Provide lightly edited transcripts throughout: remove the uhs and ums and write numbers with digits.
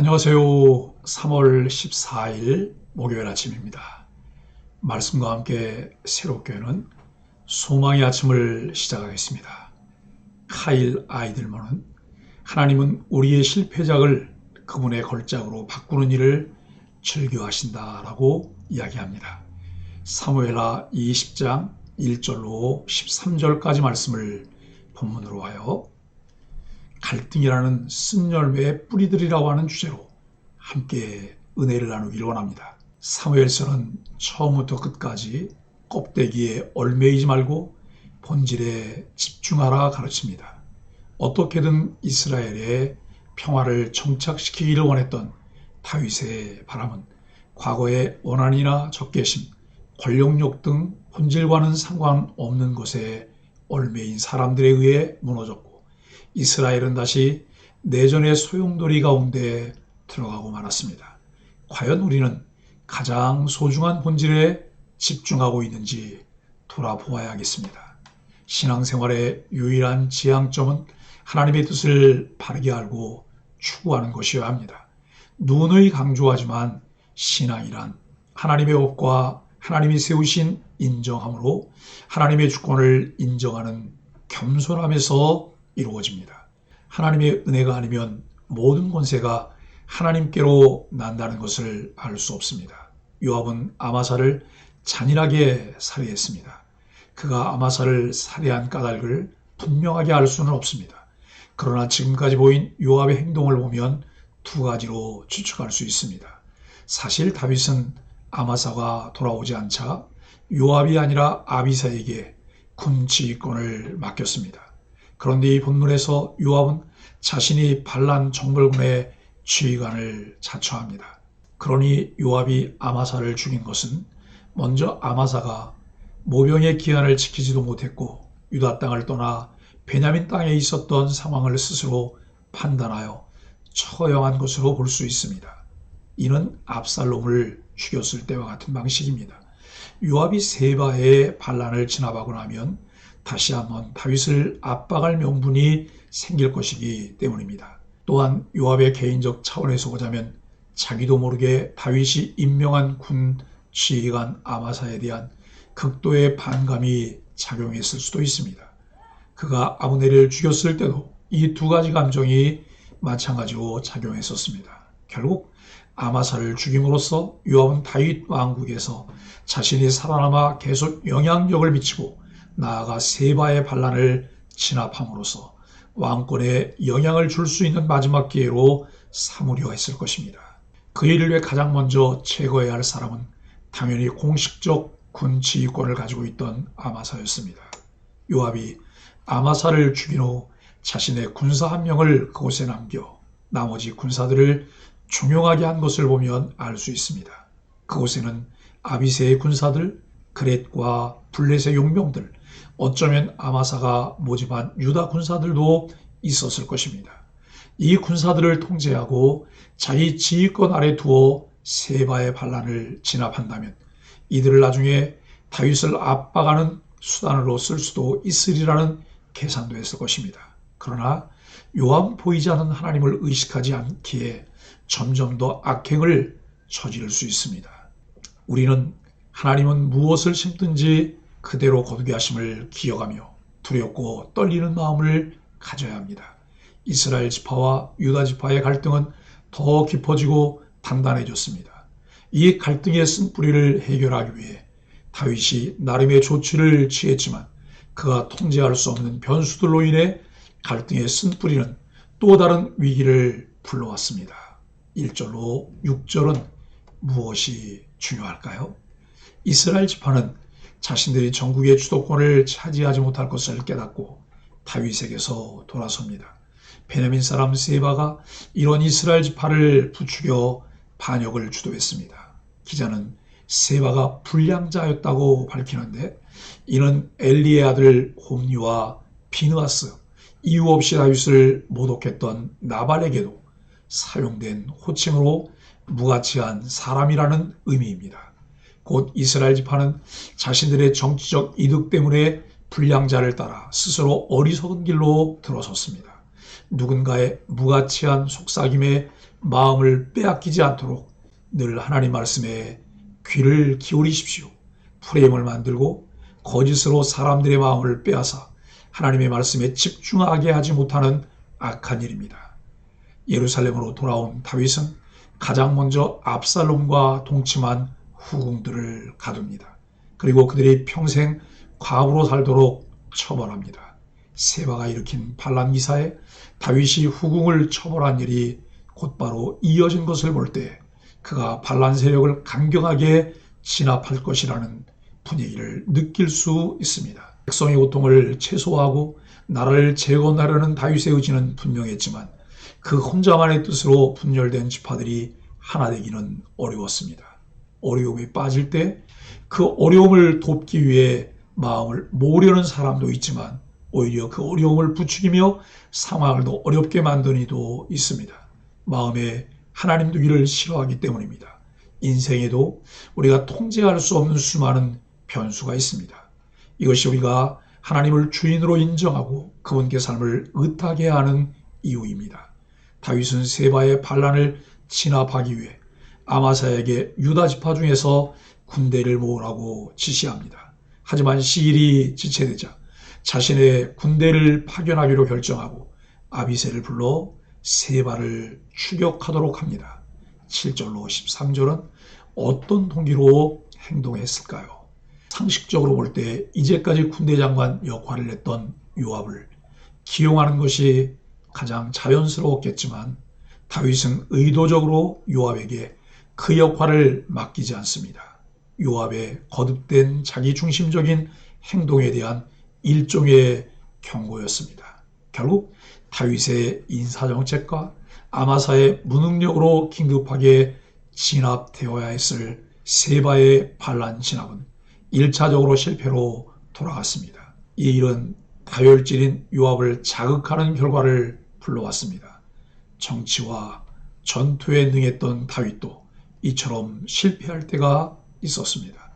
안녕하세요. 3월 14일 목요일 아침입니다. 말씀과 함께 새롭게 하는 소망의 아침을 시작하겠습니다. 카일 아이들먼은 하나님은 우리의 실패작을 그분의 걸작으로 바꾸는 일을 즐겨하신다라고 이야기합니다. 사무엘하 20장 1절로 13절까지 말씀을 본문으로 하여 갈등이라는 쓴열매의 뿌리들이라고 하는 주제로 함께 은혜를 나누기를 원합니다. 사무엘서는 처음부터 끝까지 껍데기에 얽매이지 말고 본질에 집중하라 가르칩니다. 어떻게든 이스라엘의 평화를 정착시키기를 원했던 다윗의 바람은 과거의 원한이나 적개심, 권력욕 등 본질과는 상관없는 것에 얽매인 사람들에 의해 무너졌고 이스라엘은 다시 내전의 소용돌이 가운데 들어가고 말았습니다. 과연 우리는 가장 소중한 본질에 집중하고 있는지 돌아보아야겠습니다. 신앙생활의 유일한 지향점은 하나님의 뜻을 바르게 알고 추구하는 것이어야 합니다. 누누이 강조하지만 신앙이란 하나님의 법과 하나님이 세우신 인정함으로 하나님의 주권을 인정하는 겸손함에서 이루어집니다. 하나님의 은혜가 아니면 모든 권세가 하나님께로 난다는 것을 알 수 없습니다. 요압은 아마사를 잔인하게 살해했습니다. 그가 아마사를 살해한 까닭을 분명하게 알 수는 없습니다. 그러나 지금까지 보인 요압의 행동을 보면 두 가지로 추측할 수 있습니다. 사실 다윗은 아마사가 돌아오지 않자 요압이 아니라 아비사에게 군 지휘권을 맡겼습니다. 그런데 이 본문에서 요압은 자신이 반란 정벌군의 지휘관을 자처합니다. 그러니 요압이 아마사를 죽인 것은 먼저 아마사가 모병의 기한을 지키지도 못했고 유다 땅을 떠나 베냐민 땅에 있었던 상황을 스스로 판단하여 처형한 것으로 볼 수 있습니다. 이는 압살롬을 죽였을 때와 같은 방식입니다. 요압이 세바의 반란을 진압하고 나면 다시 한번 다윗을 압박할 명분이 생길 것이기 때문입니다. 또한 요압의 개인적 차원에서 보자면 자기도 모르게 다윗이 임명한 군 지휘관 아마사에 대한 극도의 반감이 작용했을 수도 있습니다. 그가 아브넬을 죽였을 때도 이 두 가지 감정이 마찬가지로 작용했었습니다. 결국 아마사를 죽임으로써 요압은 다윗 왕국에서 자신이 살아남아 계속 영향력을 미치고 나아가 세바의 반란을 진압함으로써 왕권에 영향을 줄 수 있는 마지막 기회로 삼으려 했을 것입니다. 그 일을 위해 가장 먼저 제거해야 할 사람은 당연히 공식적 군 지휘권을 가지고 있던 아마사였습니다. 요압이 아마사를 죽인 후 자신의 군사 한 명을 그곳에 남겨 나머지 군사들을 중용하게 한 것을 보면 알 수 있습니다. 그곳에는 아비새의 군사들, 그렛과 블렛의 용병들, 어쩌면 아마사가 모집한 유다 군사들도 있었을 것입니다. 이 군사들을 통제하고 자기 지휘권 아래 두어 세바의 반란을 진압한다면 이들을 나중에 다윗을 압박하는 수단으로 쓸 수도 있으리라는 계산도 했을 것입니다. 그러나 요압은 보이지 않는 하나님을 의식하지 않기에 점점 더 악행을 저지를 수 있습니다. 우리는 하나님은 무엇을 심든지 그대로 거두게 하심을 기억하며 두렵고 떨리는 마음을 가져야 합니다. 이스라엘 지파와 유다 지파의 갈등은 더 깊어지고 단단해졌습니다. 이 갈등의 쓴뿌리를 해결하기 위해 다윗이 나름의 조치를 취했지만 그가 통제할 수 없는 변수들로 인해 갈등의 쓴뿌리는 또 다른 위기를 불러왔습니다. 1절로 6절은 무엇이 중요할까요? 이스라엘 지파는 자신들이 전국의 주도권을 차지하지 못할 것을 깨닫고 다윗에게서 돌아섭니다. 베냐민 사람 세바가 이런 이스라엘 지파를 부추겨 반역을 주도했습니다. 기자는 세바가 불량자였다고 밝히는데 이는 엘리의 아들 홈리와 비느하스, 이유 없이 다윗을 모독했던 나발에게도 사용된 호칭으로 무가치한 사람이라는 의미입니다. 곧 이스라엘 지파는 자신들의 정치적 이득 때문에 불량자를 따라 스스로 어리석은 길로 들어섰습니다. 누군가의 무가치한 속삭임에 마음을 빼앗기지 않도록 늘 하나님 말씀에 귀를 기울이십시오. 프레임을 만들고 거짓으로 사람들의 마음을 빼앗아 하나님의 말씀에 집중하게 하지 못하는 악한 일입니다. 예루살렘으로 돌아온 다윗은 가장 먼저 압살롬과 동침한 후궁들을 가둡니다. 그리고 그들이 평생 과부로 살도록 처벌합니다. 세바가 일으킨 반란 기사에 다윗이 후궁을 처벌한 일이 곧바로 이어진 것을 볼 때 그가 반란 세력을 강경하게 진압할 것이라는 분위기를 느낄 수 있습니다. 백성의 고통을 최소화하고 나라를 재건하려는 다윗의 의지는 분명했지만 그 혼자만의 뜻으로 분열된 지파들이 하나 되기는 어려웠습니다. 어려움에 빠질 때 그 어려움을 돕기 위해 마음을 모으려는 사람도 있지만 오히려 그 어려움을 부추기며 상황을 더 어렵게 만드는 이도 있습니다. 마음에 하나님 두기를 싫어하기 때문입니다. 인생에도 우리가 통제할 수 없는 수많은 변수가 있습니다. 이것이 우리가 하나님을 주인으로 인정하고 그분께 삶을 의탁해 하는 이유입니다. 다윗은 세바의 반란을 진압하기 위해 아마사에게 유다 지파 중에서 군대를 모으라고 지시합니다. 하지만 시일이 지체되자 자신의 군대를 파견하기로 결정하고 아비새를 불러 세바를 추격하도록 합니다. 7절로 13절은 어떤 동기로 행동했을까요? 상식적으로 볼 때 이제까지 군대 장관 역할을 했던 요압을 기용하는 것이 가장 자연스러웠겠지만 다윗은 의도적으로 요압에게 그 역할을 맡기지 않습니다. 요압의 거듭된 자기중심적인 행동에 대한 일종의 경고였습니다. 결국 다윗의 인사정책과 아마사의 무능력으로 긴급하게 진압되어야 했을 세바의 반란 진압은 1차적으로 실패로 돌아갔습니다. 이 일은 다혈질인 요압을 자극하는 결과를 불러왔습니다. 정치와 전투에 능했던 다윗도 이처럼 실패할 때가 있었습니다.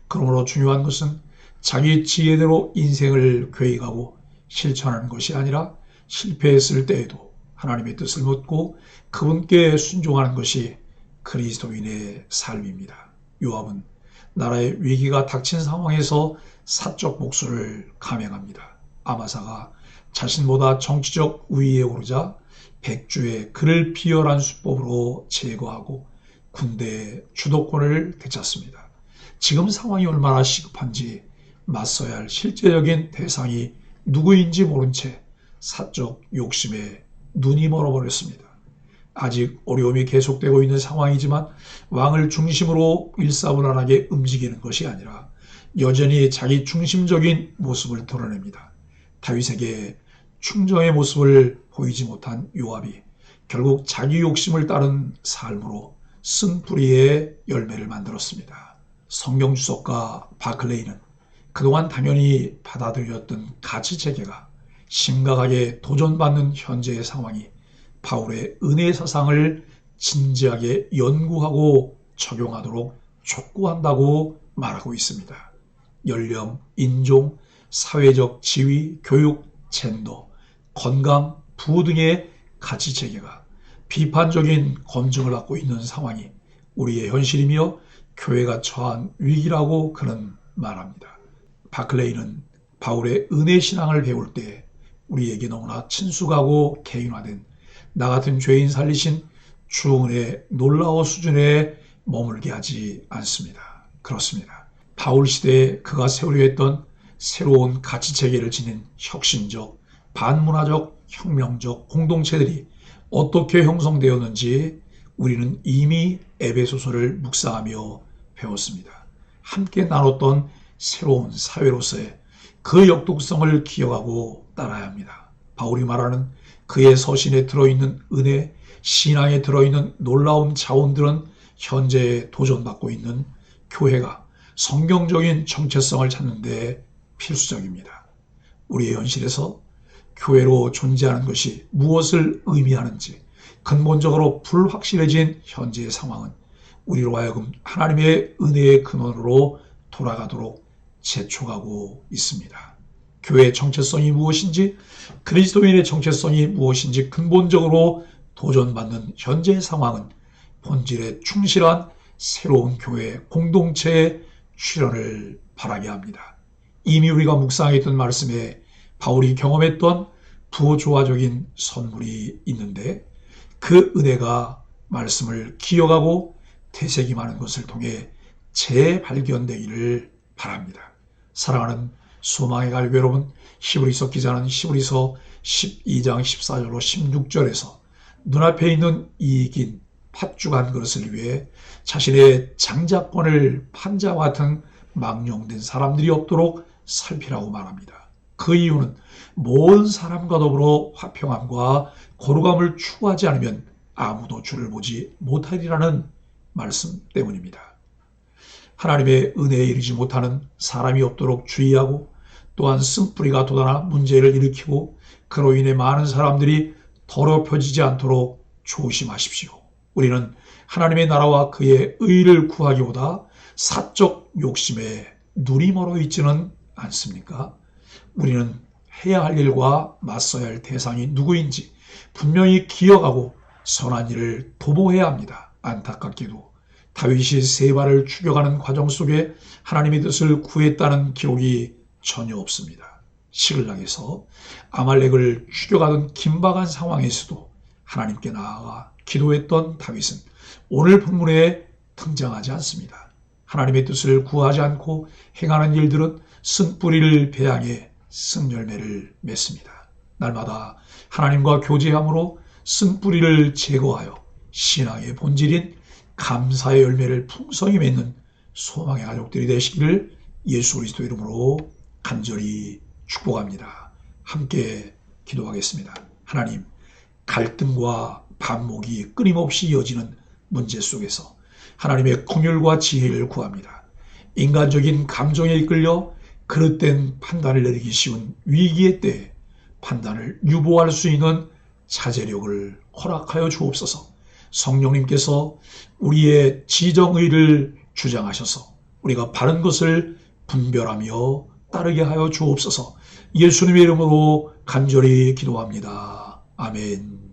그러므로 중요한 것은 자기 지혜대로 인생을 계획하고 실천하는 것이 아니라 실패했을 때에도 하나님의 뜻을 묻고 그분께 순종하는 것이 그리스도인의 삶입니다. 요압은 나라의 위기가 닥친 상황에서 사적 복수를 감행합니다. 아마사가 자신보다 정치적 우위에 오르자 백주에 그를 비열한 수법으로 제거하고 군대의 주도권을 되찾습니다. 지금 상황이 얼마나 시급한지 맞서야 할 실제적인 대상이 누구인지 모른 채 사적 욕심에 눈이 멀어버렸습니다. 아직 어려움이 계속되고 있는 상황이지만 왕을 중심으로 일사불란하게 움직이는 것이 아니라 여전히 자기 중심적인 모습을 드러냅니다. 다윗에게 충정의 모습을 보이지 못한 요압이 결국 자기 욕심을 따른 삶으로 쓴뿌리의 열매를 만들었습니다. 성경 주석가 바클레이는 그동안 당연히 받아들였던 가치체계가 심각하게 도전받는 현재의 상황이 바울의 은혜 사상을 진지하게 연구하고 적용하도록 촉구한다고 말하고 있습니다. 연령, 인종, 사회적 지위, 교육, 젠더, 건강, 부호 등의 가치체계가 비판적인 검증을 받고 있는 상황이 우리의 현실이며 교회가 처한 위기라고 그는 말합니다. 바클레이는 바울의 은혜 신앙을 배울 때 우리에게 너무나 친숙하고 개인화된 나 같은 죄인 살리신 주 은혜의 놀라운 수준에 머물게 하지 않습니다. 그렇습니다. 바울 시대에 그가 세우려 했던 새로운 가치체계를 지닌 혁신적, 반문화적, 혁명적 공동체들이 어떻게 형성되었는지 우리는 이미 에베소서를 묵상하며 배웠습니다. 함께 나눴던 새로운 사회로서의 그 역독성을 기억하고 따라야 합니다. 바울이 말하는 그의 서신에 들어있는 은혜, 신앙에 들어있는 놀라운 자원들은 현재 도전받고 있는 교회가 성경적인 정체성을 찾는 데 필수적입니다. 우리의 현실에서 교회로 존재하는 것이 무엇을 의미하는지 근본적으로 불확실해진 현재의 상황은 우리로 하여금 하나님의 은혜의 근원으로 돌아가도록 재촉하고 있습니다. 교회의 정체성이 무엇인지, 그리스도인의 정체성이 무엇인지 근본적으로 도전받는 현재 상황은 본질에 충실한 새로운 교회 공동체의 출현을 바라게 합니다. 이미 우리가 묵상했던 말씀에 바울이 경험했던 부조화적인 선물이 있는데 그 은혜가 말씀을 기억하고 되새김하는 것을 통해 재발견되기를 바랍니다. 사랑하는 소망의 갈교 여러분, 히브리서 기자는 히브리서 12장 14절로 16절에서 눈앞에 있는 이익인 팥죽한 그릇을 위해 자신의 장자권을 판자와 같은 망령된 사람들이 없도록 살피라고 말합니다. 그 이유는 모든 사람과 더불어 화평함과 거룩함을 추구하지 않으면 아무도 주를 보지 못하리라는 말씀 때문입니다. 하나님의 은혜에 이르지 못하는 사람이 없도록 주의하고 또한 쓴뿌리가 돋아나 문제를 일으키고 그로 인해 많은 사람들이 더럽혀지지 않도록 조심하십시오. 우리는 하나님의 나라와 그의 의를 구하기보다 사적 욕심에 눈이 멀어 있지는 않습니까? 우리는 해야 할 일과 맞서야 할 대상이 누구인지 분명히 기억하고 선한 일을 도모해야 합니다. 안타깝게도 다윗이 세바를 추격하는 과정 속에 하나님의 뜻을 구했다는 기록이 전혀 없습니다. 시글락에서 아말렉을 추격하던 긴박한 상황에서도 하나님께 나아가 기도했던 다윗은 오늘 본문에 등장하지 않습니다. 하나님의 뜻을 구하지 않고 행하는 일들은 쓴뿌리를 배양해 쓴열매를 맺습니다. 날마다 하나님과 교제함으로 쓴뿌리를 제거하여 신앙의 본질인 감사의 열매를 풍성히 맺는 소망의 가족들이 되시기를 예수 그리스도 이름으로 간절히 축복합니다. 함께 기도하겠습니다. 하나님, 갈등과 반목이 끊임없이 이어지는 문제 속에서 하나님의 긍휼과 지혜를 구합니다. 인간적인 감정에 이끌려 그릇된 판단을 내리기 쉬운 위기의 때에 판단을 유보할 수 있는 자제력을 허락하여 주옵소서. 성령님께서 우리의 지정의를 주장하셔서 우리가 바른 것을 분별하며 따르게 하여 주옵소서. 예수님의 이름으로 간절히 기도합니다. 아멘.